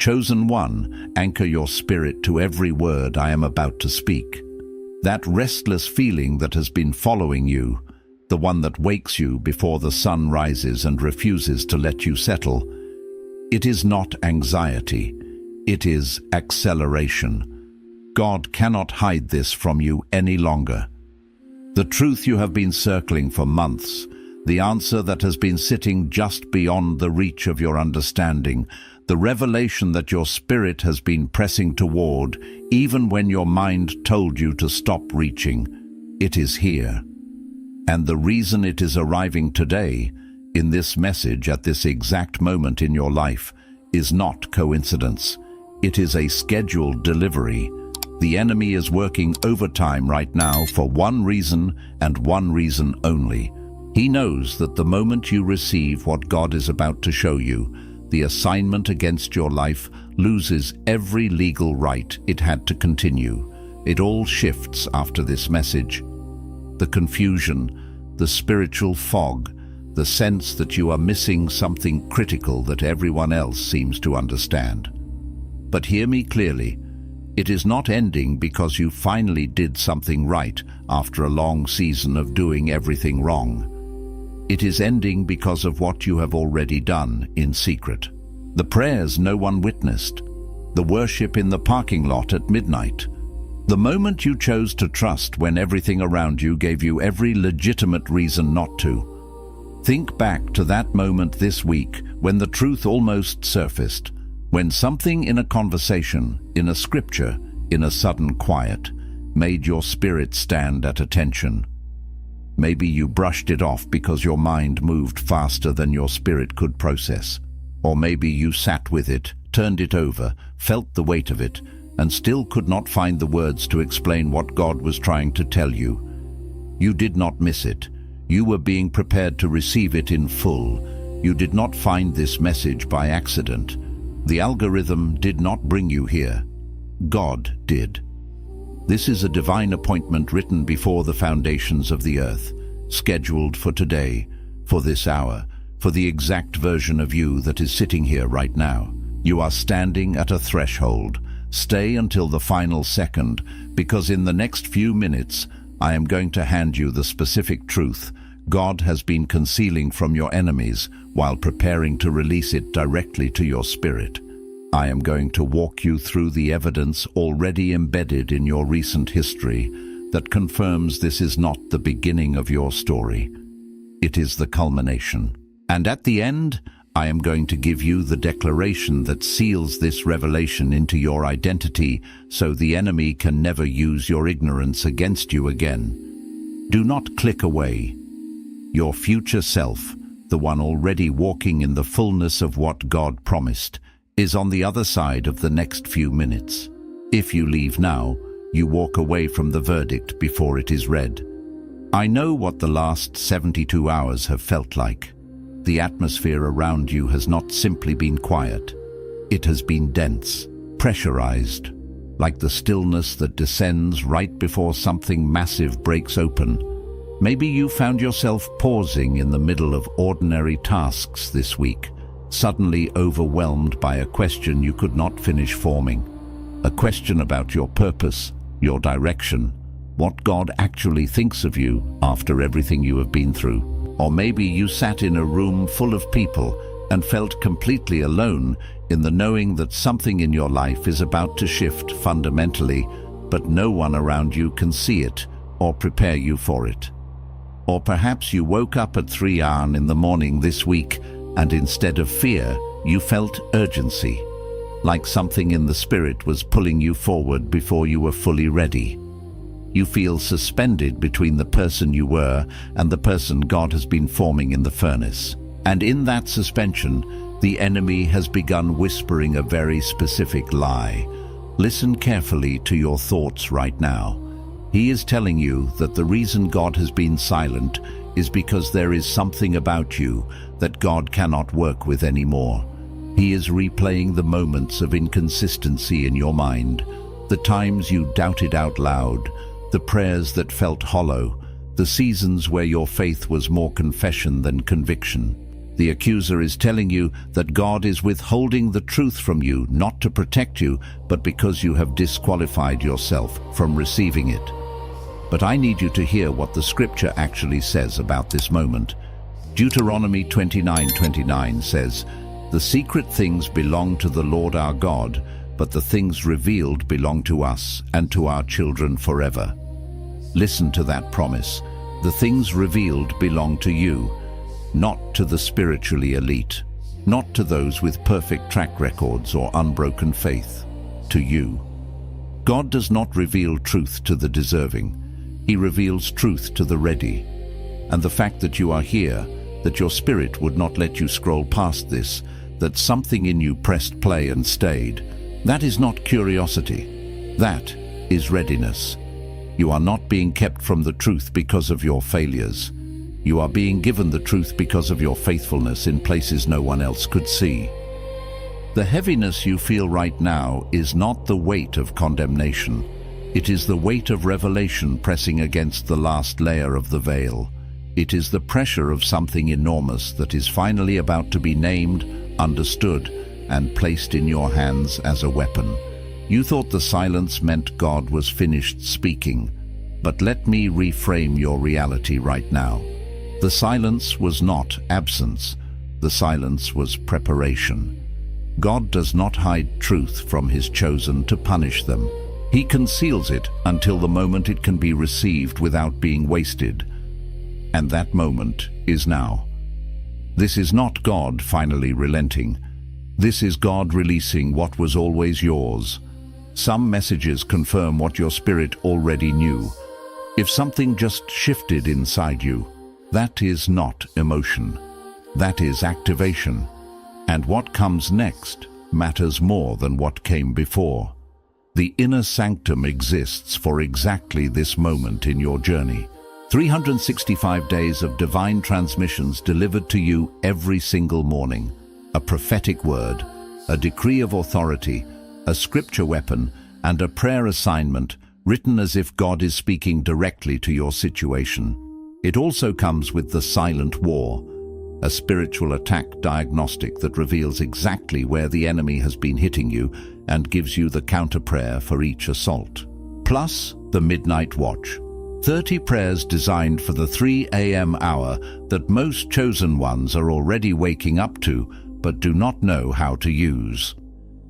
chosen one, anchor your spirit to every word I am about to speak. That restless feeling that has been following you, the one that wakes you before the sun rises and refuses to let you settle, it is not anxiety, it is acceleration. God cannot hide this from you any longer. The truth you have been circling for months, the answer that has been sitting just beyond the reach of your understanding, the revelation that your spirit has been pressing toward, even when your mind told you to stop reaching, it is here. And the reason it is arriving today, in this message at this exact moment in your life, is not coincidence. It is a scheduled delivery. The enemy is working overtime right now for one reason and one reason only. He knows that the moment you receive what God is about to show you, the assignment against your life loses every legal right it had to continue. It all shifts after this message. The confusion, the spiritual fog, the sense that you are missing something critical that everyone else seems to understand. But hear me clearly. It is not ending because you finally did something right after a long season of doing everything wrong. It is ending because of what you have already done in secret. The prayers no one witnessed, the worship in the parking lot at midnight, the moment you chose to trust when everything around you gave you every legitimate reason not to. Think back to that moment this week when the truth almost surfaced. When something in a conversation, in a scripture, in a sudden quiet, made your spirit stand at attention. Maybe you brushed it off because your mind moved faster than your spirit could process. Or maybe you sat with it, turned it over, felt the weight of it, and still could not find the words to explain what God was trying to tell you. You did not miss it. You were being prepared to receive it in full. You did not find this message by accident. The algorithm did not bring you here. God did. This is a divine appointment written before the foundations of the earth, scheduled for today, for this hour, for the exact version of you that is sitting here right now. You are standing at a threshold. Stay until the final second, because in the next few minutes, I am going to hand you the specific truth God has been concealing from your enemies while preparing to release it directly to your spirit. I am going to walk you through the evidence already embedded in your recent history that confirms this is not the beginning of your story. It is the culmination. And at the end, I am going to give you the declaration that seals this revelation into your identity so the enemy can never use your ignorance against you again. Do not click away. Your future self, the one already walking in the fullness of what God promised, is on the other side of the next few minutes. If you leave now, you walk away from the verdict before it is read. I know what the last 72 hours have felt like. The atmosphere around you has not simply been quiet. It has been dense, pressurized, like the stillness that descends right before something massive breaks open. Maybe you found yourself pausing in the middle of ordinary tasks this week, suddenly overwhelmed by a question you could not finish forming. A question about your purpose, your direction, what God actually thinks of you after everything you have been through. Or maybe you sat in a room full of people and felt completely alone in the knowing that something in your life is about to shift fundamentally, but no one around you can see it or prepare you for it. Or perhaps you woke up at 3 a.m. in the morning this week, and instead of fear, you felt urgency, like something in the spirit was pulling you forward before you were fully ready. You feel suspended between the person you were and the person God has been forming in the furnace. And in that suspension, the enemy has begun whispering a very specific lie. Listen carefully to your thoughts right now. He is telling you that the reason God has been silent is because there is something about you that God cannot work with anymore. He is replaying the moments of inconsistency in your mind, the times you doubted out loud, the prayers that felt hollow, the seasons where your faith was more confession than conviction. The accuser is telling you that God is withholding the truth from you, not to protect you, but because you have disqualified yourself from receiving it. But I need you to hear what the scripture actually says about this moment. Deuteronomy 29:29 says, "The secret things belong to the Lord our God, but the things revealed belong to us and to our children forever." Listen to that promise. The things revealed belong to you, not to the spiritually elite, not to those with perfect track records or unbroken faith, to you. God does not reveal truth to the deserving. He reveals truth to the ready. And the fact that you are here, that your spirit would not let you scroll past this, that something in you pressed play and stayed, that is not curiosity. That is readiness. You are not being kept from the truth because of your failures. You are being given the truth because of your faithfulness in places no one else could see. The heaviness you feel right now is not the weight of condemnation. It is the weight of revelation pressing against the last layer of the veil. It is the pressure of something enormous that is finally about to be named, understood, and placed in your hands as a weapon. You thought the silence meant God was finished speaking, but let me reframe your reality right now. The silence was not absence. The silence was preparation. God does not hide truth from his chosen to punish them. He conceals it until the moment it can be received without being wasted. And that moment is now. This is not God finally relenting. This is God releasing what was always yours. Some messages confirm what your spirit already knew. If something just shifted inside you, that is not emotion. That is activation. And what comes next matters more than what came before. The inner sanctum exists for exactly this moment in your journey. 365 days of divine transmissions delivered to you every single morning. A prophetic word, a decree of authority, a scripture weapon, and a prayer assignment written as if God is speaking directly to your situation. It also comes with the silent war, a spiritual attack diagnostic that reveals exactly where the enemy has been hitting you and gives you the counter prayer for each assault. Plus, the midnight watch. 30 prayers designed for the 3 a.m. hour that most chosen ones are already waking up to, but do not know how to use.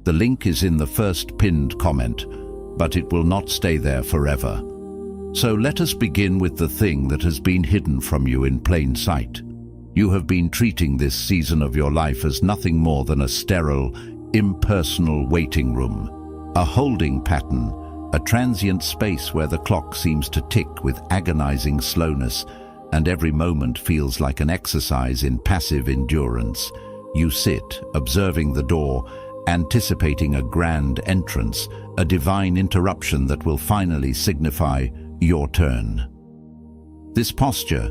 The link is in the first pinned comment, but it will not stay there forever. So let us begin with the thing that has been hidden from you in plain sight. You have been treating this season of your life as nothing more than a sterile, impersonal waiting room, a holding pattern, a transient space where the clock seems to tick with agonizing slowness, and every moment feels like an exercise in passive endurance. You sit, observing the door, anticipating a grand entrance, a divine interruption that will finally signify your turn. This posture,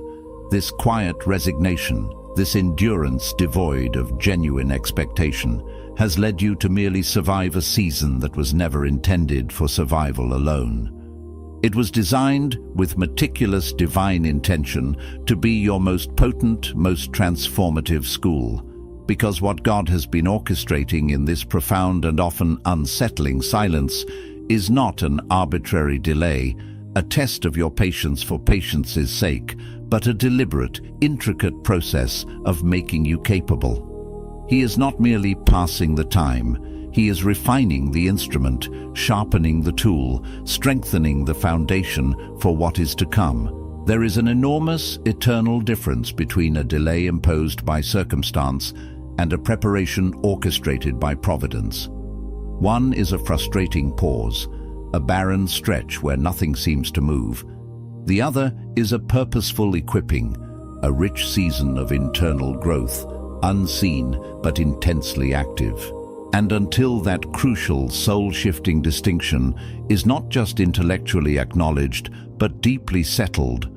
this quiet resignation, this endurance devoid of genuine expectation, has led you to merely survive a season that was never intended for survival alone. It was designed with meticulous divine intention to be your most potent, most transformative school, because what God has been orchestrating in this profound and often unsettling silence is not an arbitrary delay, a test of your patience for patience's sake, but a deliberate, intricate process of making you capable. He is not merely passing the time. He is refining the instrument, sharpening the tool, strengthening the foundation for what is to come. There is an enormous, eternal difference between a delay imposed by circumstance and a preparation orchestrated by providence. One is a frustrating pause, a barren stretch where nothing seems to move. The other is a purposeful equipping, a rich season of internal growth, unseen but intensely active. And until that crucial soul-shifting distinction is not just intellectually acknowledged, but deeply settled,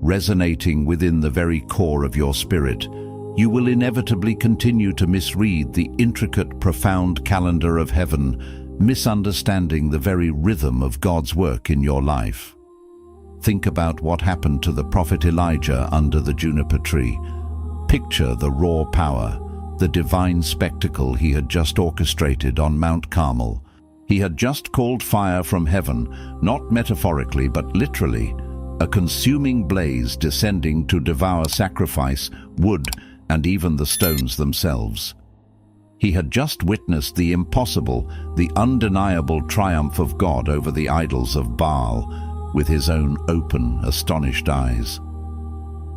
resonating within the very core of your spirit, you will inevitably continue to misread the intricate, profound calendar of heaven, misunderstanding the very rhythm of God's work in your life. Think about what happened to the prophet Elijah under the juniper tree. picture the raw power, the divine spectacle he had just orchestrated on Mount Carmel. He had just called fire from heaven, not metaphorically but literally, a consuming blaze descending to devour sacrifice, wood, and even the stones themselves. He had just witnessed the impossible, the undeniable triumph of God over the idols of Baal, with his own open, astonished eyes.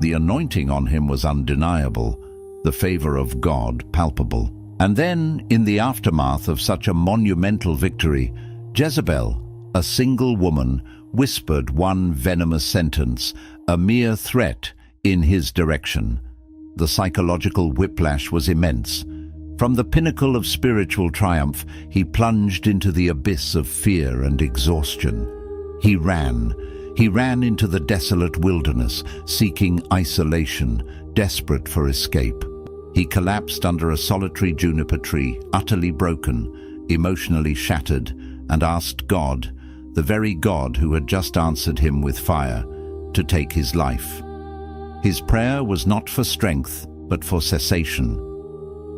The anointing on him was undeniable, the favor of God palpable. And then, in the aftermath of such a monumental victory, Jezebel, a single woman, whispered one venomous sentence, a mere threat, in his direction. The psychological whiplash was immense. From the pinnacle of spiritual triumph, he plunged into the abyss of fear and exhaustion. He ran into the desolate wilderness, seeking isolation, desperate for escape. He collapsed under a solitary juniper tree, utterly broken, emotionally shattered, and asked God, the very God who had just answered him with fire, to take his life. His prayer was not for strength, but for cessation.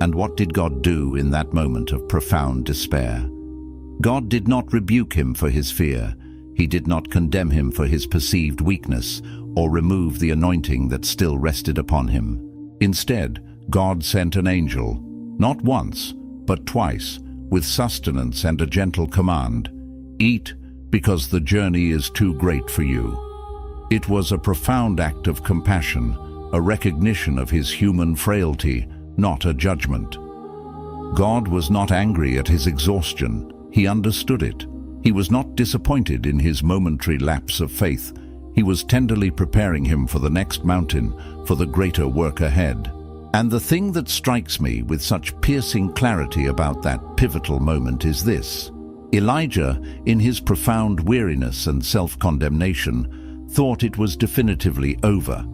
And what did God do in that moment of profound despair? God did not rebuke him for his fear. He did not condemn him for his perceived weakness, or remove the anointing that still rested upon him. Instead, God sent an angel, not once, but twice, with sustenance and a gentle command. Eat, because the journey is too great for you. It was a profound act of compassion, a recognition of his human frailty, not a judgment. God was not angry at his exhaustion. He understood it. He was not disappointed in his momentary lapse of faith. He was tenderly preparing him for the next mountain, for the greater work ahead. And the thing that strikes me with such piercing clarity about that pivotal moment is this. Elijah, in his profound weariness and self-condemnation, thought it was definitively over.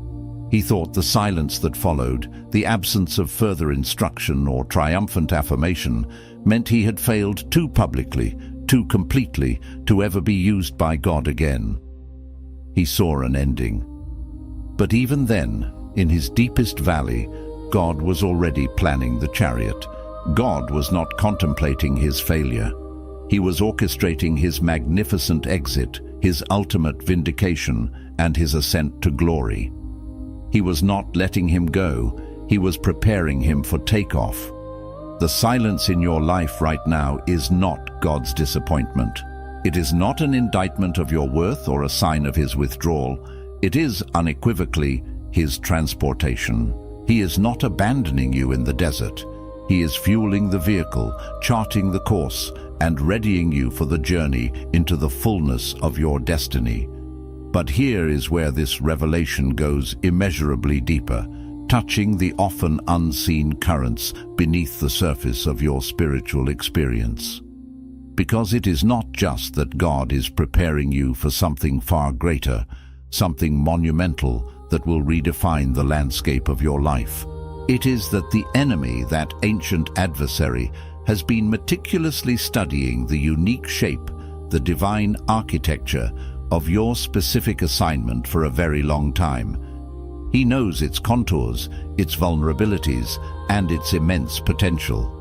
He thought the silence that followed, the absence of further instruction or triumphant affirmation, meant he had failed too publicly, too completely, to ever be used by God again. He saw an ending. But even then, in his deepest valley, God was already planning the chariot. God was not contemplating his failure. He was orchestrating his magnificent exit, his ultimate vindication, and his ascent to glory. He was not letting him go. He was preparing him for takeoff. The silence in your life right now is not God's disappointment. It is not an indictment of your worth or a sign of his withdrawal. It is unequivocally his transportation. He is not abandoning you in the desert. He is fueling the vehicle, charting the course, and readying you for the journey into the fullness of your destiny. But here is where this revelation goes immeasurably deeper, touching the often unseen currents beneath the surface of your spiritual experience. Because it is not just that God is preparing you for something far greater, something monumental that will redefine the landscape of your life. It is that the enemy, that ancient adversary, has been meticulously studying the unique shape, the divine architecture of your specific assignment for a very long time. He knows its contours, its vulnerabilities, and its immense potential.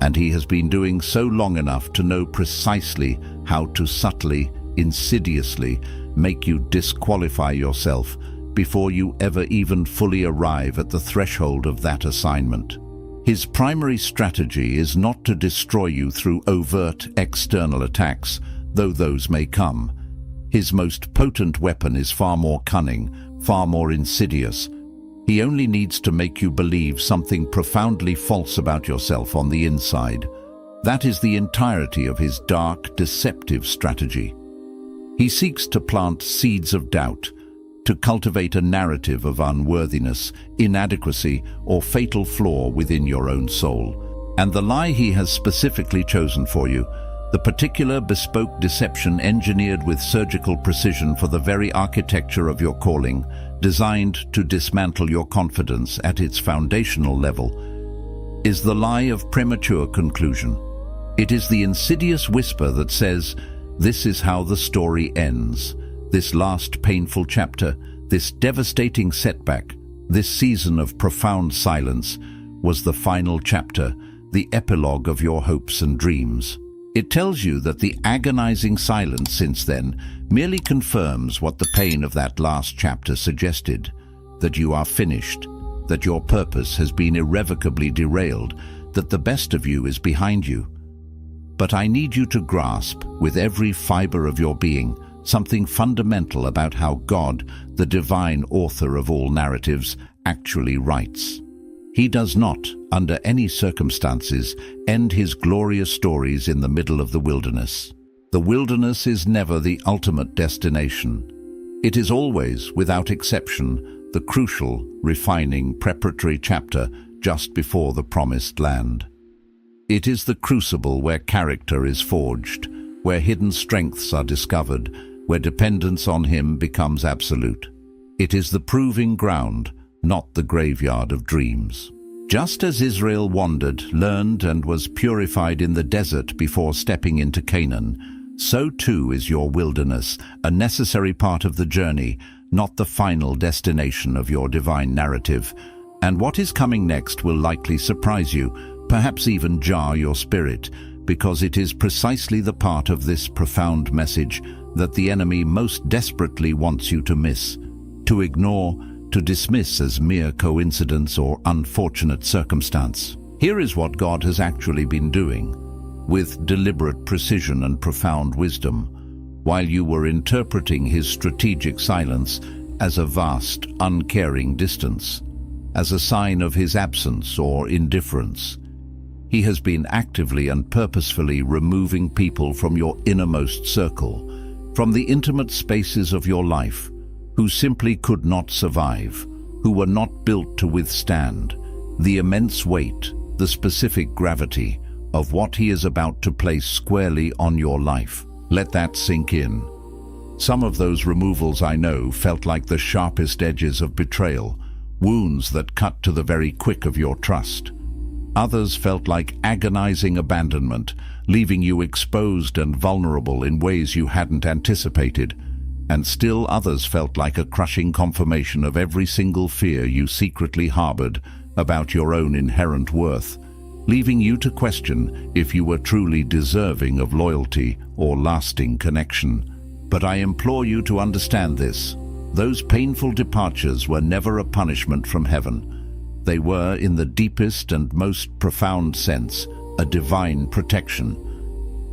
And he has been doing so long enough to know precisely how to subtly, insidiously make you disqualify yourself before you ever even fully arrive at the threshold of that assignment. His primary strategy is not to destroy you through overt external attacks, though those may come. His most potent weapon is far more cunning, far more insidious. He only needs to make you believe something profoundly false about yourself on the inside. That is the entirety of his dark, deceptive strategy. He seeks to plant seeds of doubt, to cultivate a narrative of unworthiness, inadequacy, or fatal flaw within your own soul. And the lie he has specifically chosen for you, the particular bespoke deception engineered with surgical precision for the very architecture of your calling, designed to dismantle your confidence at its foundational level, is the lie of premature conclusion. It is the insidious whisper that says, "This is how the story ends. This last painful chapter, this devastating setback, This season of profound silence was the final chapter, the epilogue of your hopes and dreams. It tells you that the agonizing silence since then merely confirms what the pain of that last chapter suggested, that you are finished, that your purpose has been irrevocably derailed, that the best of you is behind you. But I need you to grasp, with every fiber of your being, something fundamental about how God, the divine author of all narratives, actually writes. He does not, under any circumstances, end his glorious stories in the middle of the wilderness. The wilderness is never the ultimate destination. It is always, without exception, the crucial, refining, preparatory chapter just before the promised land. It is the crucible where character is forged, where hidden strengths are discovered, where dependence on him becomes absolute. It is the proving ground, not the graveyard of dreams. Just as Israel wandered, learned, and was purified in the desert before stepping into Canaan, so too is your wilderness, a necessary part of the journey, not the final destination of your divine narrative. And what is coming next will likely surprise you, perhaps even jar your spirit, because it is precisely the part of this profound message that the enemy most desperately wants you to miss, to ignore, to dismiss as mere coincidence or unfortunate circumstance. Here is what God has actually been doing, with deliberate precision and profound wisdom, while you were interpreting his strategic silence as a vast, uncaring distance, as a sign of his absence or indifference. He has been actively and purposefully removing people from your innermost circle, from the intimate spaces of your life, who simply could not survive, who were not built to withstand the immense weight, the specific gravity of what he is about to place squarely on your life. Let that sink in. Some of those removals, I know, felt like the sharpest edges of betrayal, wounds that cut to the very quick of your trust. Others felt like agonizing abandonment, leaving you exposed and vulnerable in ways you hadn't anticipated. And still others felt like a crushing confirmation of every single fear you secretly harbored about your own inherent worth, leaving you to question if you were truly deserving of loyalty or lasting connection. But I implore you to understand this. Those painful departures were never a punishment from heaven. They were, in the deepest and most profound sense, a divine protection.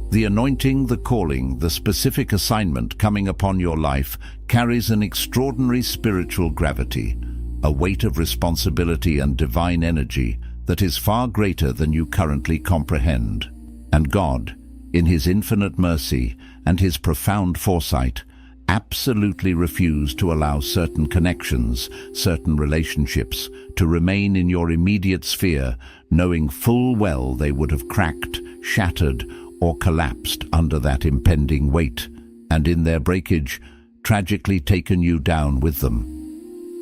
The anointing, the calling, the specific assignment coming upon your life carries an extraordinary spiritual gravity, a weight of responsibility and divine energy that is far greater than you currently comprehend. And God, in his infinite mercy and his profound foresight, absolutely refused to allow certain connections, certain relationships, to remain in your immediate sphere, knowing full well they would have cracked, shattered, or collapsed under that impending weight, and in their breakage, tragically taken you down with them.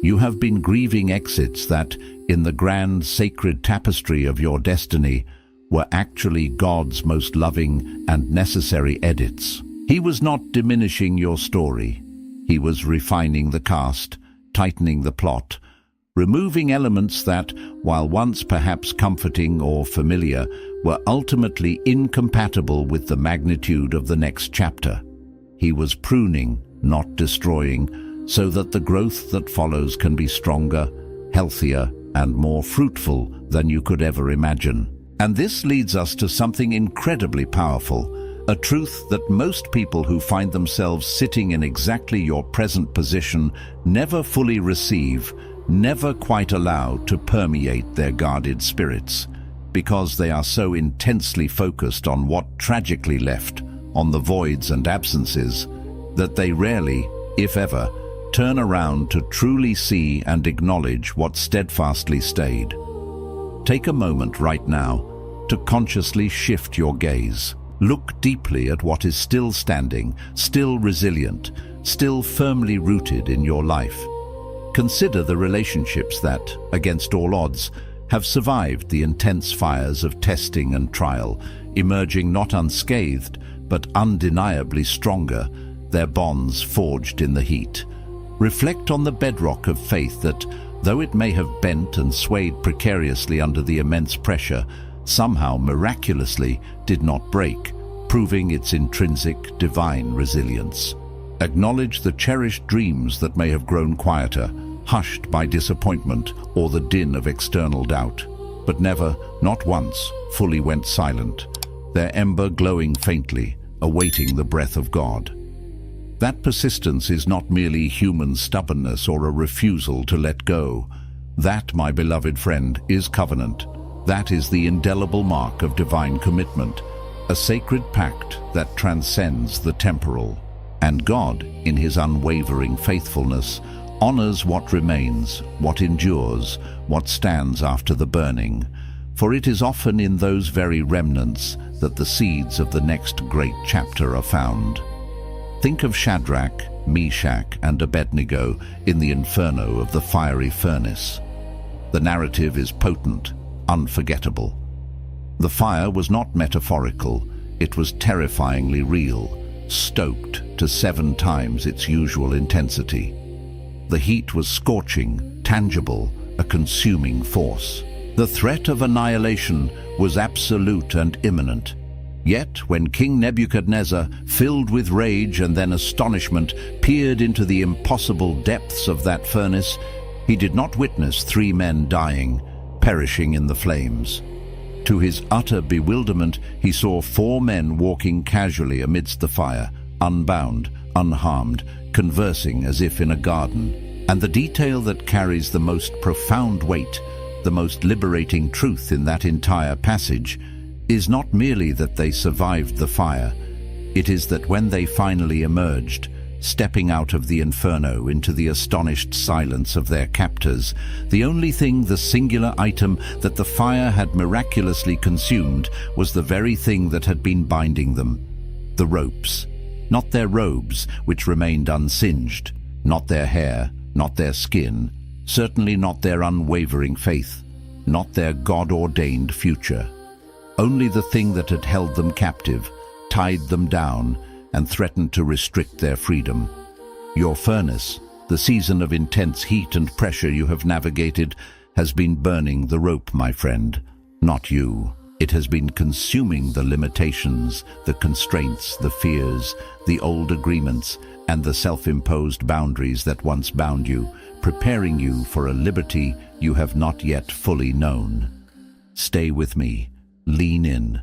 You have been grieving exits that, in the grand sacred tapestry of your destiny, were actually God's most loving and necessary edits. He was not diminishing your story. He was refining the cast, tightening the plot, removing elements that, while once perhaps comforting or familiar, were ultimately incompatible with the magnitude of the next chapter. He was pruning, not destroying, so that the growth that follows can be stronger, healthier, and more fruitful than you could ever imagine. And this leads us to something incredibly powerful, a truth that most people who find themselves sitting in exactly your present position never fully receive, never quite allow to permeate their guarded spirits, because they are so intensely focused on what tragically left, on the voids and absences, that they rarely, if ever, turn around to truly see and acknowledge what steadfastly stayed. Take a moment right now to consciously shift your gaze. Look deeply at what is still standing, still resilient, still firmly rooted in your life. Consider the relationships that, against all odds, have survived the intense fires of testing and trial, emerging not unscathed, but undeniably stronger, their bonds forged in the heat. Reflect on the bedrock of faith that, Though it may have bent and swayed precariously under the immense pressure, somehow miraculously did not break, proving its intrinsic divine resilience. Acknowledge the cherished dreams that may have grown quieter, hushed by disappointment or the din of external doubt, but never, not once, fully went silent, their ember glowing faintly, awaiting the breath of God. That persistence is not merely human stubbornness or a refusal to let go. That, my beloved friend, is covenant. That is the indelible mark of divine commitment, a sacred pact that transcends the temporal. And God, in his unwavering faithfulness, honors what remains, what endures, what stands after the burning. For it is often in those very remnants that the seeds of the next great chapter are found. Think of Shadrach, Meshach, and Abednego in the inferno of the fiery furnace. The narrative is potent, unforgettable. The fire was not metaphorical, it was terrifyingly real, stoked to 7 times its usual intensity. The heat was scorching, tangible, a consuming force. The threat of annihilation was absolute and imminent. Yet, when King Nebuchadnezzar, filled with rage and then astonishment, peered into the impossible depths of that furnace, he did not witness 3 men dying, perishing in the flames. To his utter bewilderment, he saw 4 men walking casually amidst the fire, unbound, unharmed, conversing as if in a garden. And the detail that carries the most profound weight, the most liberating truth in that entire passage, is not merely that they survived the fire. It is that when they finally emerged, stepping out of the inferno into the astonished silence of their captors, the only thing, the singular item that the fire had miraculously consumed, was the very thing that had been binding them: the ropes. Not their robes, which remained unsinged, not their hair, not their skin, certainly not their unwavering faith, not their God-ordained future. Only the thing that had held them captive, tied them down, and threatened to restrict their freedom. Your furnace, the season of intense heat and pressure you have navigated, has been burning the rope, my friend, not you. It has been consuming the limitations, the constraints, the fears, the old agreements, and the self-imposed boundaries that once bound you, preparing you for a liberty you have not yet fully known. Stay with me. Lean in,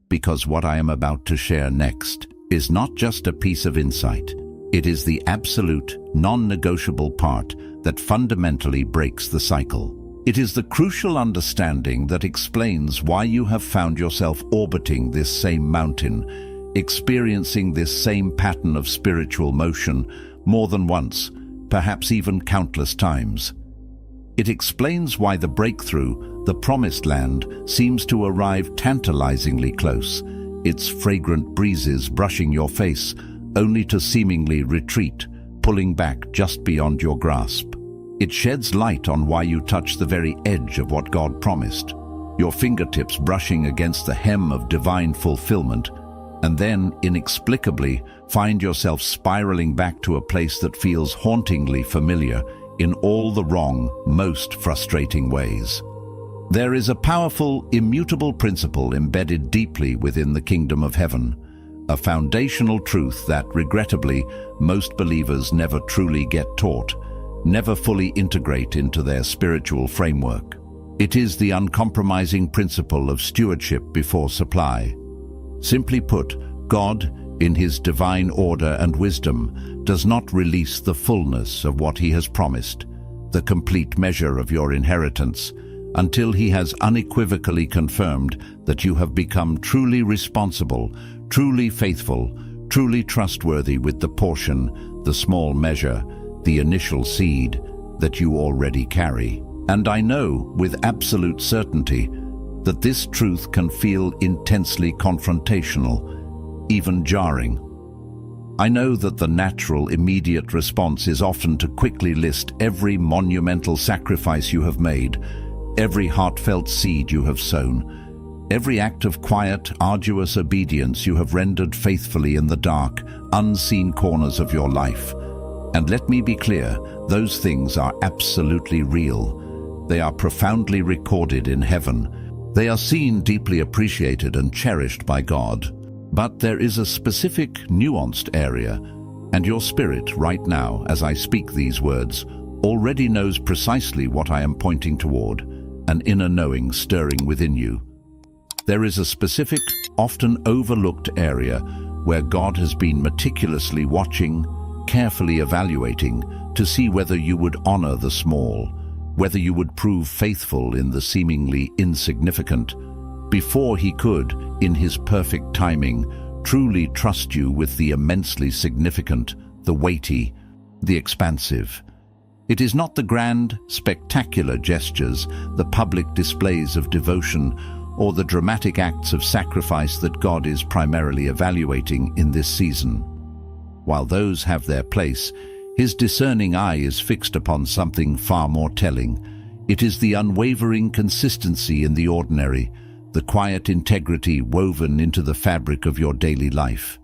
because what I am about to share next is not just a piece of insight. It is the absolute, non-negotiable part that fundamentally breaks the cycle. It is the crucial understanding that explains why you have found yourself orbiting this same mountain, experiencing this same pattern of spiritual motion more than once, perhaps even countless times. It explains why the breakthrough, the promised land, seems to arrive tantalizingly close, its fragrant breezes brushing your face, only to seemingly retreat, pulling back just beyond your grasp. It sheds light on why you touch the very edge of what God promised, your fingertips brushing against the hem of divine fulfillment, and then, inexplicably, find yourself spiraling back to a place that feels hauntingly familiar in all the wrong, most frustrating ways. There is a powerful, immutable principle embedded deeply within the kingdom of heaven, a foundational truth that, regrettably, most believers never truly get taught, never fully integrate into their spiritual framework. It is the uncompromising principle of stewardship before supply. Simply put, God, in his divine order and wisdom, does not release the fullness of what he has promised, the complete measure of your inheritance, until he has unequivocally confirmed that you have become truly responsible, truly faithful, truly trustworthy with the portion, the small measure, the initial seed that you already carry. And I know with absolute certainty that this truth can feel intensely confrontational, even jarring. I know that the natural, immediate response is often to quickly list every monumental sacrifice you have made, every heartfelt seed you have sown, every act of quiet, arduous obedience you have rendered faithfully in the dark, unseen corners of your life, And let me be clear, those things are absolutely real. They are profoundly recorded in heaven. They are seen, deeply appreciated and cherished by God. But there is a specific, nuanced area, and your spirit right now, as I speak these words, already knows precisely what I am pointing toward, an inner knowing stirring within you. There is a specific, often overlooked area where God has been meticulously watching, carefully evaluating to see whether you would honor the small, whether you would prove faithful in the seemingly insignificant, before he could, in his perfect timing, truly trust you with the immensely significant, the weighty, the expansive. It is not the grand, spectacular gestures, the public displays of devotion, or the dramatic acts of sacrifice that God is primarily evaluating in this season. While those have their place, his discerning eye is fixed upon something far more telling. It is the unwavering consistency in the ordinary, the quiet integrity woven into the fabric of your daily life.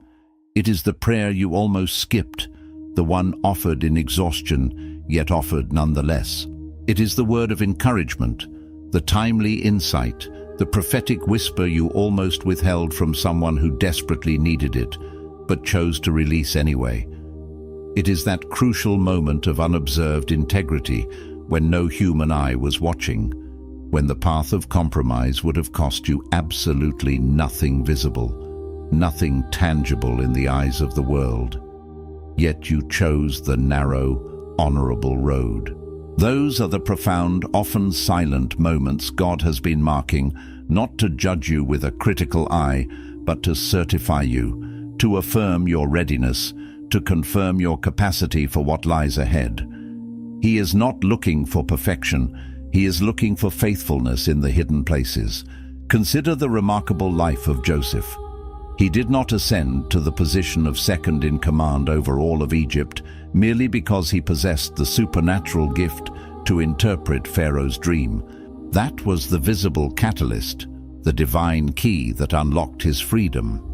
It is the prayer you almost skipped, the one offered in exhaustion, yet offered nonetheless. It is the word of encouragement, the timely insight, the prophetic whisper you almost withheld from someone who desperately needed it, but chose to release anyway. It is that crucial moment of unobserved integrity when no human eye was watching, when the path of compromise would have cost you absolutely nothing visible, nothing tangible in the eyes of the world. Yet you chose the narrow, honorable road. Those are the profound, often silent moments God has been marking, not to judge you with a critical eye, but to certify you, to affirm your readiness, to confirm your capacity for what lies ahead. He is not looking for perfection. He is looking for faithfulness in the hidden places. Consider the remarkable life of Joseph. He did not ascend to the position of second in command over all of Egypt merely because he possessed the supernatural gift to interpret Pharaoh's dream. That was the visible catalyst, the divine key that unlocked his freedom.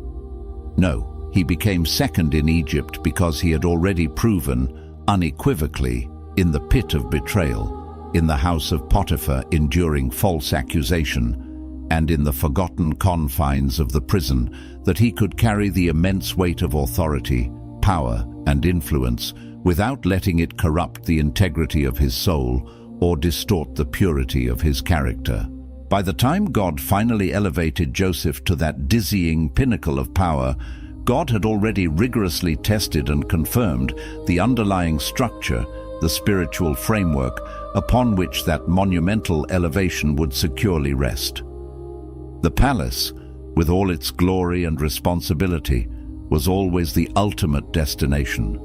No, he became second in Egypt because he had already proven, unequivocally, in the pit of betrayal, in the house of Potiphar enduring false accusation, and in the forgotten confines of the prison, that he could carry the immense weight of authority, power, and influence without letting it corrupt the integrity of his soul or distort the purity of his character. By the time God finally elevated Joseph to that dizzying pinnacle of power, God had already rigorously tested and confirmed the underlying structure, the spiritual framework upon which that monumental elevation would securely rest. The palace, with all its glory and responsibility, was always the ultimate destination,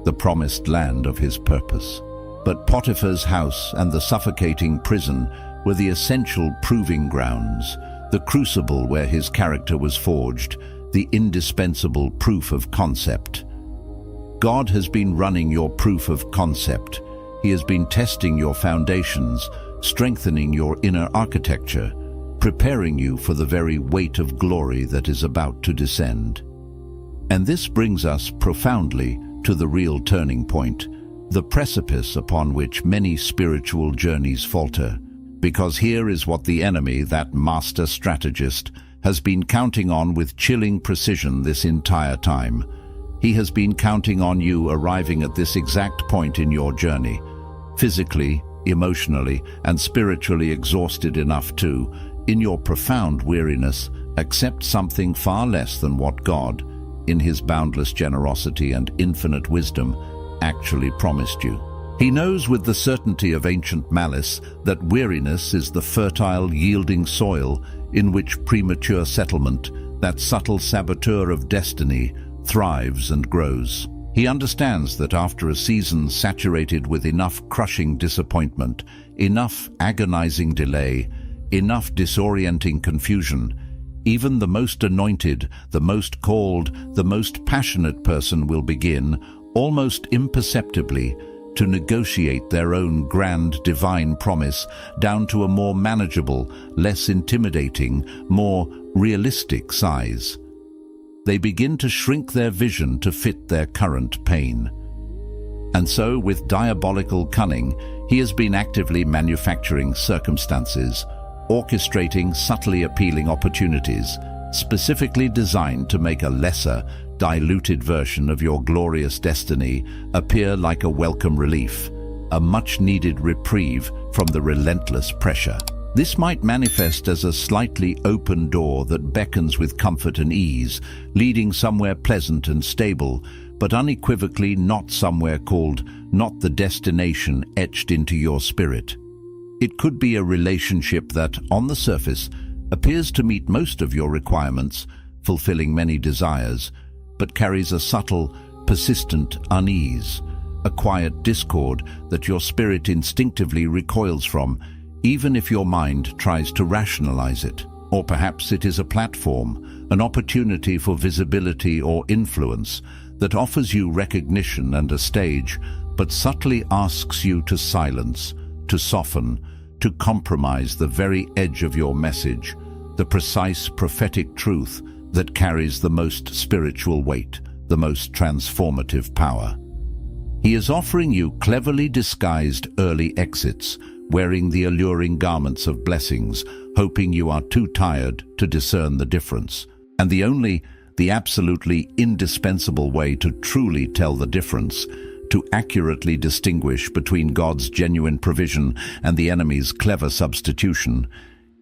the promised land of his purpose. But Potiphar's house and the suffocating prison were the essential proving grounds, the crucible where his character was forged, the indispensable proof of concept. God has been running your proof of concept. He has been testing your foundations, strengthening your inner architecture, preparing you for the very weight of glory that is about to descend. And this brings us profoundly to the real turning point, the precipice upon which many spiritual journeys falter, because here is what the enemy, that master strategist, has been counting on with chilling precision this entire time. He has been counting on you arriving at this exact point in your journey, physically, emotionally, and spiritually exhausted enough to, in your profound weariness, accept something far less than what God, in his boundless generosity and infinite wisdom, actually promised you. He knows with the certainty of ancient malice that weariness is the fertile, yielding soil in which premature settlement, that subtle saboteur of destiny, thrives and grows. He understands that after a season saturated with enough crushing disappointment, enough agonizing delay, enough disorienting confusion, even the most anointed, the most called, the most passionate person will begin, almost imperceptibly, to negotiate their own grand divine promise down to a more manageable, less intimidating, more realistic size. They begin to shrink their vision to fit their current pain. And so, with diabolical cunning, he has been actively manufacturing circumstances, orchestrating subtly appealing opportunities, specifically designed to make a lesser, diluted version of your glorious destiny appear like a welcome relief, a much-needed reprieve from the relentless pressure. This might manifest as a slightly open door that beckons with comfort and ease, leading somewhere pleasant and stable, but unequivocally not somewhere called not the destination etched into your spirit. It could be a relationship that, on the surface, appears to meet most of your requirements, fulfilling many desires, but carries a subtle, persistent unease, a quiet discord that your spirit instinctively recoils from, even if your mind tries to rationalize it. Or perhaps it is a platform, an opportunity for visibility or influence that offers you recognition and a stage, but subtly asks you to silence, to soften, to compromise the very edge of your message, the precise prophetic truth that carries the most spiritual weight, the most transformative power. He is offering you cleverly disguised early exits, wearing the alluring garments of blessings, hoping you are too tired to discern the difference. And the absolutely indispensable way to truly tell the difference, to accurately distinguish between God's genuine provision and the enemy's clever substitution,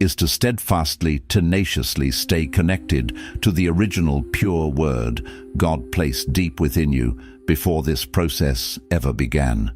is to steadfastly, tenaciously stay connected to the original pure word God placed deep within you before this process ever began.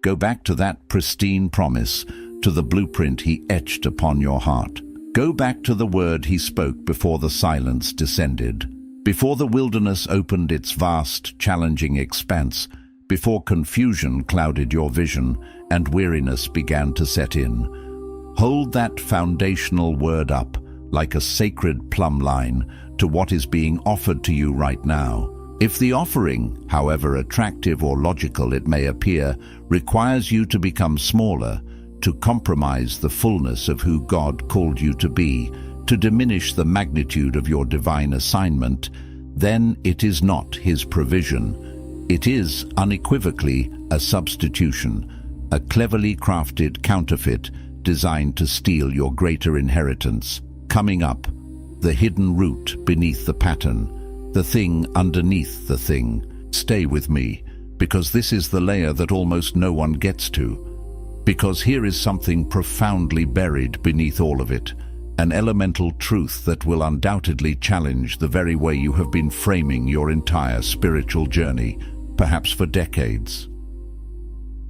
Go back to that pristine promise, to the blueprint he etched upon your heart. Go back to the word he spoke before the silence descended, before the wilderness opened its vast, challenging expanse, before confusion clouded your vision and weariness began to set in. Hold that foundational word up like a sacred plumb line to what is being offered to you right now. If the offering, however attractive or logical it may appear, requires you to become smaller, to compromise the fullness of who God called you to be, to diminish the magnitude of your divine assignment, then it is not his provision. It is unequivocally a substitution, a cleverly crafted counterfeit designed to steal your greater inheritance. Coming up, the hidden root beneath the pattern, the thing underneath the thing. Stay with me, because this is the layer that almost no one gets to. Because here is something profoundly buried beneath all of it, an elemental truth that will undoubtedly challenge the very way you have been framing your entire spiritual journey, perhaps for decades.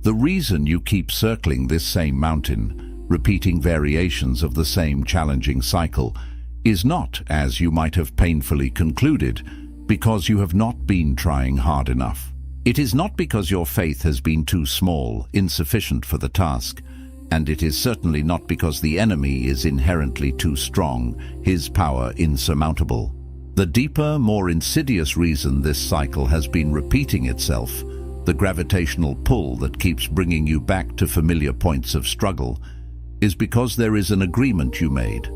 The reason you keep circling this same mountain, repeating variations of the same challenging cycle, is not, as you might have painfully concluded, because you have not been trying hard enough. It is not because your faith has been too small, insufficient for the task, and it is certainly not because the enemy is inherently too strong, his power insurmountable. The deeper, more insidious reason this cycle has been repeating itself, the gravitational pull that keeps bringing you back to familiar points of struggle, is because there is an agreement you made,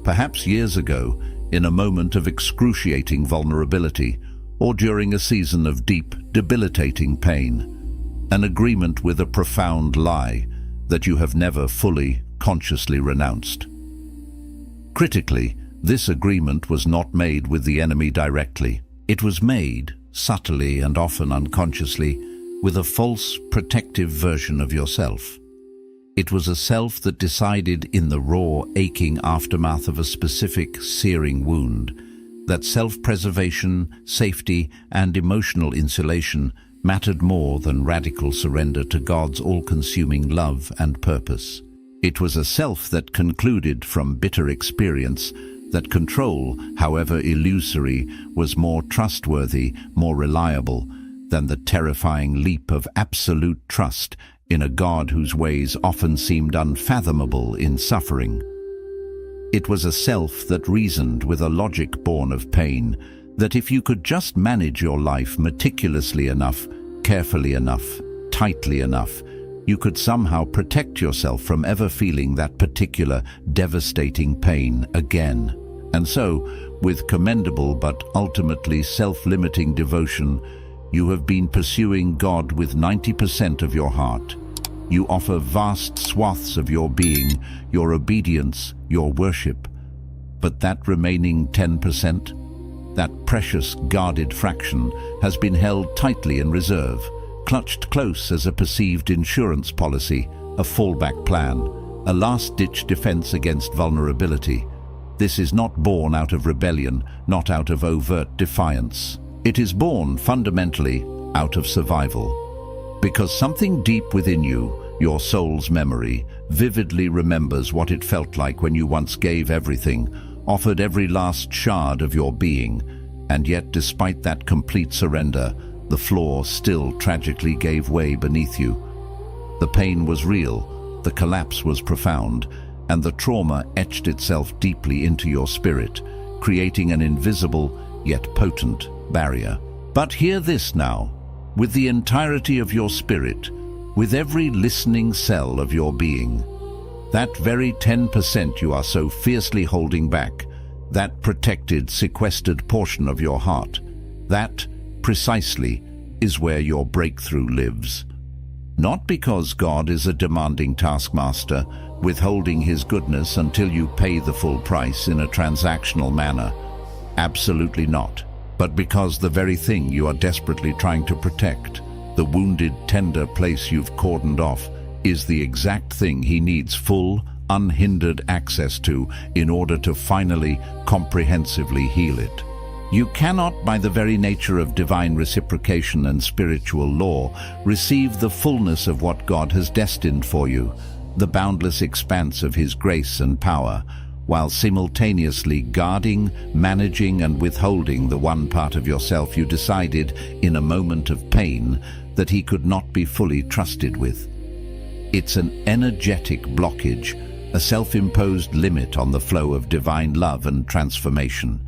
perhaps years ago, in a moment of excruciating vulnerability, or during a season of deep, debilitating pain, an agreement with a profound lie that you have never fully, consciously renounced. Critically, this agreement was not made with the enemy directly. It was made, subtly and often unconsciously, with a false, protective version of yourself. It was a self that decided in the raw, aching aftermath of a specific, searing wound that self-preservation, safety, and emotional insulation mattered more than radical surrender to God's all-consuming love and purpose. It was a self that concluded from bitter experience that control, however illusory, was more trustworthy, more reliable than the terrifying leap of absolute trust in a God whose ways often seemed unfathomable in suffering. It was a self that reasoned with a logic born of pain, that if you could just manage your life meticulously enough, carefully enough, tightly enough, you could somehow protect yourself from ever feeling that particular devastating pain again. And so, with commendable but ultimately self-limiting devotion, You have been pursuing God with 90% of your heart. You offer vast swaths of your being, your obedience, your worship. But that remaining 10%, that precious guarded fraction, has been held tightly in reserve, clutched close as a perceived insurance policy, a fallback plan, a last-ditch defense against vulnerability. This is not born out of rebellion, not out of overt defiance. It is born fundamentally out of survival. Because something deep within you, your soul's memory, vividly remembers what it felt like when you once gave everything, offered every last shard of your being, and yet despite that complete surrender, the floor still tragically gave way beneath you. The pain was real, the collapse was profound, and the trauma etched itself deeply into your spirit, creating an invisible yet potent barrier. But hear this now, with the entirety of your spirit, with every listening cell of your being. That very 10% you are so fiercely holding back, that protected, sequestered portion of your heart, that, precisely, is where your breakthrough lives. Not because God is a demanding taskmaster, withholding his goodness until you pay the full price in a transactional manner. Absolutely not. But because the very thing you are desperately trying to protect, the wounded, tender place you've cordoned off, is the exact thing he needs full, unhindered access to in order to finally, comprehensively heal it. You cannot, by the very nature of divine reciprocation and spiritual law, receive the fullness of what God has destined for you, the boundless expanse of his grace and power, while simultaneously guarding, managing, and withholding the one part of yourself you decided, in a moment of pain, that he could not be fully trusted with. It's an energetic blockage, a self-imposed limit on the flow of divine love and transformation.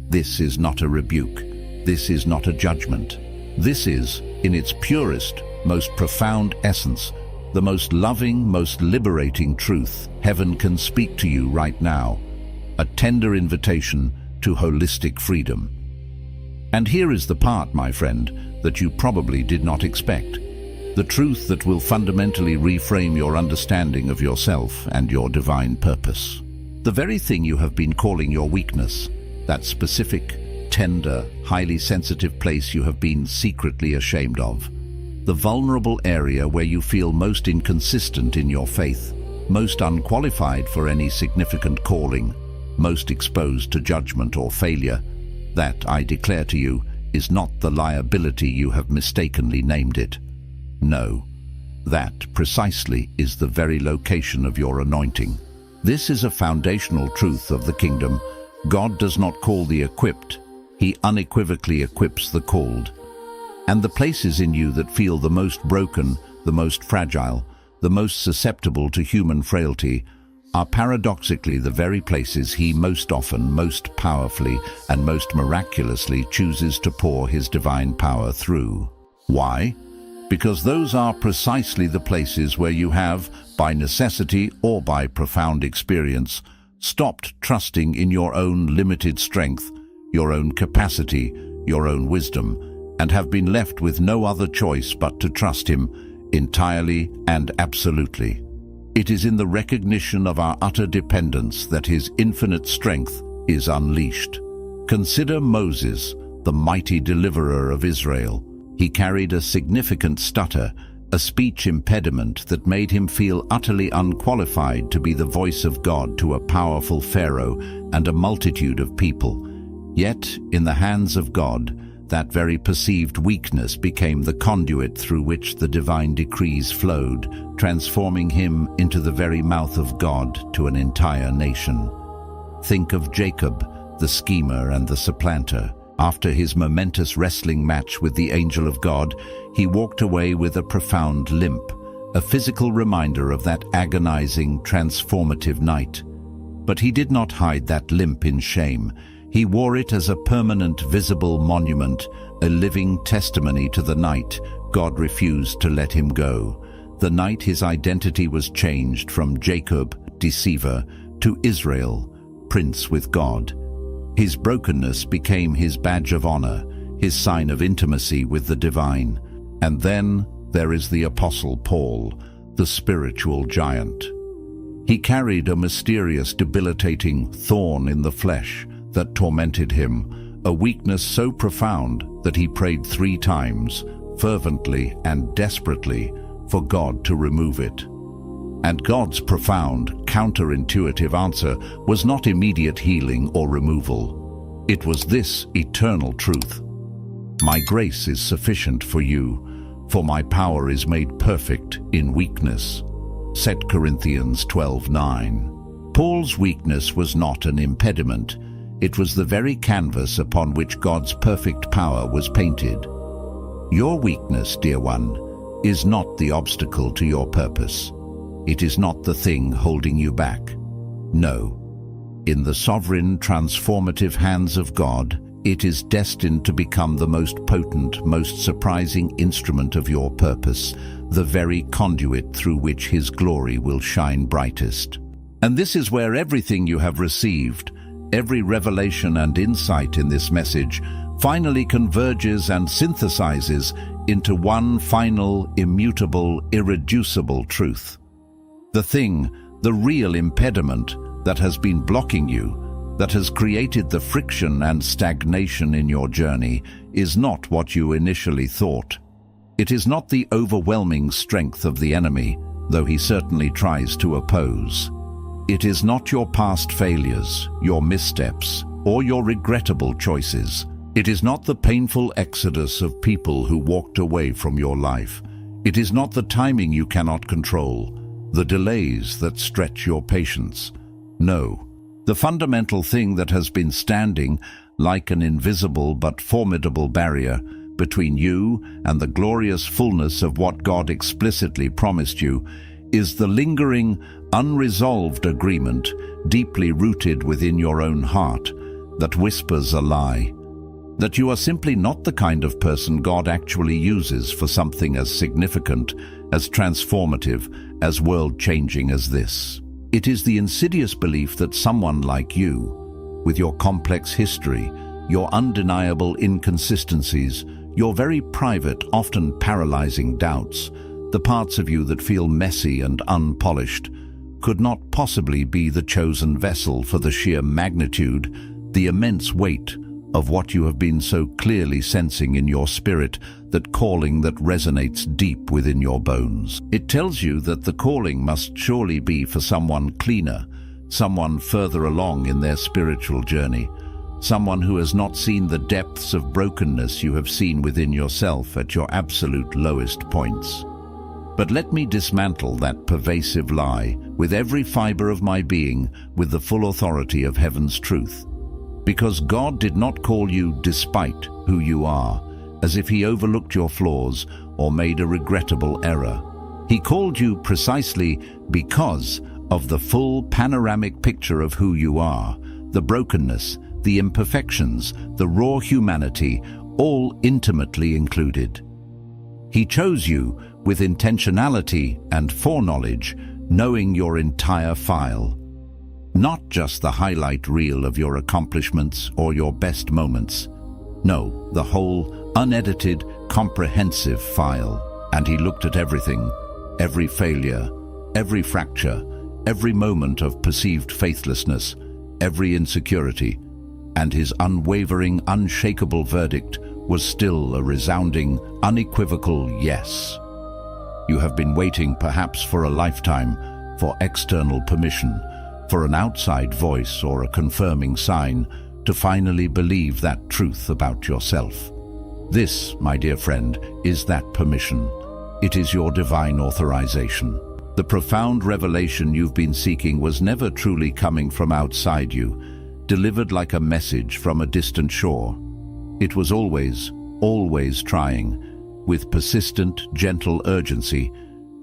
This is not a rebuke. This is not a judgment. This is, in its purest, most profound essence, the most loving, most liberating truth heaven can speak to you right now, a tender invitation to holistic freedom. And here is the part, my friend, that you probably did not expect. The truth that will fundamentally reframe your understanding of yourself and your divine purpose. The very thing you have been calling your weakness, that specific, tender, highly sensitive place you have been secretly ashamed of. The vulnerable area where you feel most inconsistent in your faith, most unqualified for any significant calling, most exposed to judgment or failure. That, I declare to you, is not the liability you have mistakenly named it. No, that precisely is the very location of your anointing. This is a foundational truth of the kingdom. God does not call the equipped, he unequivocally equips the called. And the places in you that feel the most broken, the most fragile, the most susceptible to human frailty, are paradoxically the very places he most often, most powerfully, and most miraculously chooses to pour his divine power through. Why? Because those are precisely the places where you have, by necessity or by profound experience, stopped trusting in your own limited strength, your own capacity, your own wisdom, and have been left with no other choice but to trust him entirely and absolutely. It is in the recognition of our utter dependence that his infinite strength is unleashed. Consider Moses, the mighty deliverer of Israel. He carried a significant stutter, a speech impediment that made him feel utterly unqualified to be the voice of God to a powerful Pharaoh and a multitude of people. Yet, in the hands of God, that very perceived weakness became the conduit through which the divine decrees flowed, transforming him into the very mouth of God to an entire nation. Think of Jacob, the schemer and the supplanter. After his momentous wrestling match with the angel of God, he walked away with a profound limp, a physical reminder of that agonizing, transformative night. But he did not hide that limp in shame. He wore it as a permanent, visible monument, a living testimony to the night God refused to let him go, the night his identity was changed from Jacob, deceiver, to Israel, prince with God. His brokenness became his badge of honor, his sign of intimacy with the divine. And then there is the Apostle Paul, the spiritual giant. He carried a mysterious, debilitating thorn in the flesh that tormented him, a weakness so profound that he prayed 3 times, fervently and desperately, for God to remove it. And God's profound, counterintuitive answer was not immediate healing or removal. It was this eternal truth: "My grace is sufficient for you, for my power is made perfect in weakness." 2 Corinthians 12:9. Paul's weakness was not an impediment. It was the very canvas upon which God's perfect power was painted. Your weakness, dear one, is not the obstacle to your purpose. It is not the thing holding you back. No. In the sovereign, transformative hands of God, it is destined to become the most potent, most surprising instrument of your purpose, the very conduit through which His glory will shine brightest. And this is where everything you have received, every revelation and insight in this message, finally converges and synthesizes into one final, immutable, irreducible truth. The thing, the real impediment that has been blocking you, that has created the friction and stagnation in your journey, is not what you initially thought. It is not the overwhelming strength of the enemy, though he certainly tries to oppose. It is not your past failures, your missteps, or your regrettable choices. It is not the painful exodus of people who walked away from your life. It is not the timing you cannot control, the delays that stretch your patience. No, the fundamental thing that has been standing like an invisible but formidable barrier between you and the glorious fullness of what God explicitly promised you is the lingering, unresolved agreement deeply rooted within your own heart that whispers a lie, that you are simply not the kind of person God actually uses for something as significant, as transformative, as world-changing as this. It is the insidious belief that someone like you, with your complex history, your undeniable inconsistencies, your very private, often paralyzing doubts, the parts of you that feel messy and unpolished, could not possibly be the chosen vessel for the sheer magnitude, the immense weight of what you have been so clearly sensing in your spirit, that calling that resonates deep within your bones. It tells you that the calling must surely be for someone cleaner, someone further along in their spiritual journey, someone who has not seen the depths of brokenness you have seen within yourself at your absolute lowest points. But let me dismantle that pervasive lie with every fiber of my being, with the full authority of heaven's truth. Because God did not call you despite who you are, as if He overlooked your flaws or made a regrettable error. He called you precisely because of the full panoramic picture of who you are, the brokenness, the imperfections, the raw humanity, all intimately included. He chose you with intentionality and foreknowledge, knowing your entire file. Not just the highlight reel of your accomplishments or your best moments. No, the whole, unedited, comprehensive file. And He looked at everything, every failure, every fracture, every moment of perceived faithlessness, every insecurity, and His unwavering, unshakable verdict was still a resounding, unequivocal yes. You have been waiting perhaps for a lifetime for external permission, for an outside voice or a confirming sign to finally believe that truth about yourself. This, my dear friend, is that permission. It is your divine authorization. The profound revelation you've been seeking was never truly coming from outside you, delivered like a message from a distant shore. It was always trying, with persistent, gentle urgency,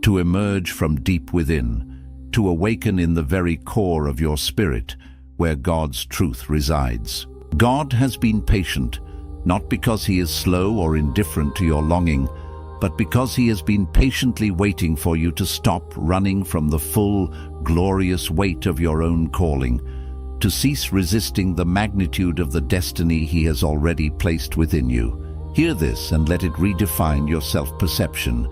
to emerge from deep within, to awaken in the very core of your spirit, where God's truth resides. God has been patient, not because He is slow or indifferent to your longing, but because He has been patiently waiting for you to stop running from the full, glorious weight of your own calling, to cease resisting the magnitude of the destiny He has already placed within you. Hear this and let it redefine your self-perception.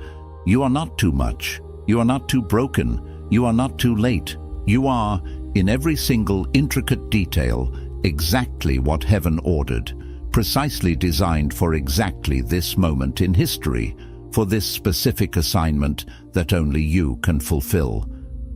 You are not too much. You are not too broken. You are not too late. You are, in every single intricate detail, exactly what heaven ordered, precisely designed for exactly this moment in history, for this specific assignment that only you can fulfill.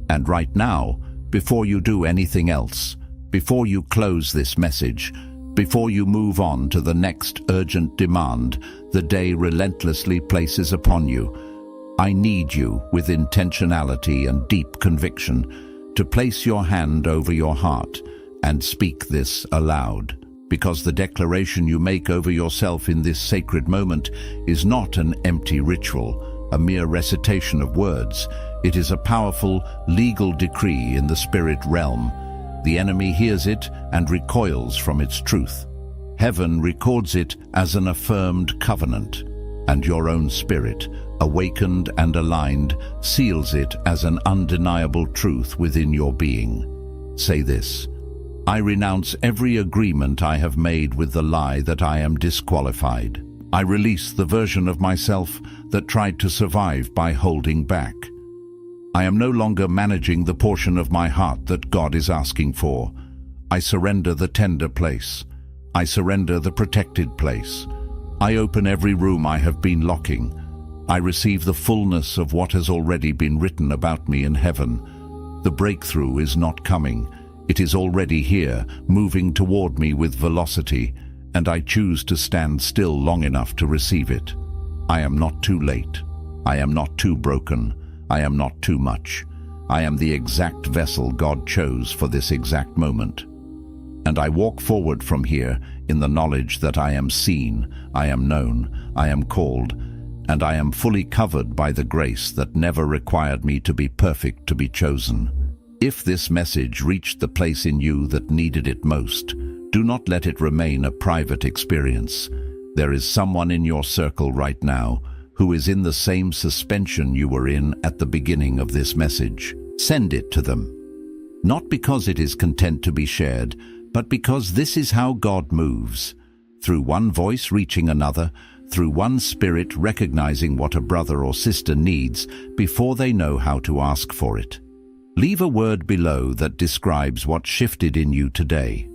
And right now, before you do anything else, before you close this message, before you move on to the next urgent demand the day relentlessly places upon you, I need you, with intentionality and deep conviction, to place your hand over your heart and speak this aloud. Because the declaration you make over yourself in this sacred moment is not an empty ritual, a mere recitation of words. It is a powerful, legal decree in the spirit realm. The enemy hears it and recoils from its truth. Heaven records it as an affirmed covenant, and your own spirit, awakened and aligned, seals it as an undeniable truth within your being. Say this: I renounce every agreement I have made with the lie that I am disqualified. I release the version of myself that tried to survive by holding back. I am no longer managing the portion of my heart that God is asking for. I surrender the tender place. I surrender the protected place. I open every room I have been locking. I receive the fullness of what has already been written about me in heaven. The breakthrough is not coming. It is already here, moving toward me with velocity, and I choose to stand still long enough to receive it. I am not too late. I am not too broken. I am not too much. I am the exact vessel God chose for this exact moment. And I walk forward from here in the knowledge that I am seen, I am known, I am called, and I am fully covered by the grace that never required me to be perfect to be chosen. If this message reached the place in you that needed it most, do not let it remain a private experience. There is someone in your circle right now who is in the same suspension you were in at the beginning of this message. Send it to them. Not because it is content to be shared, but because this is how God moves. Through one voice reaching another, through one spirit recognizing what a brother or sister needs before they know how to ask for it. Leave a word below that describes what shifted in you today.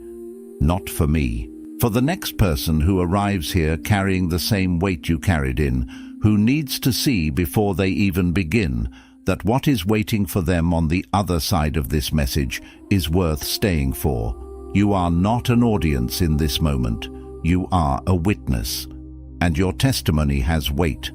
Not for me. For the next person who arrives here carrying the same weight you carried in, who needs to see before they even begin that what is waiting for them on the other side of this message is worth staying for. You are not an audience in this moment. You are a witness. And your testimony has weight.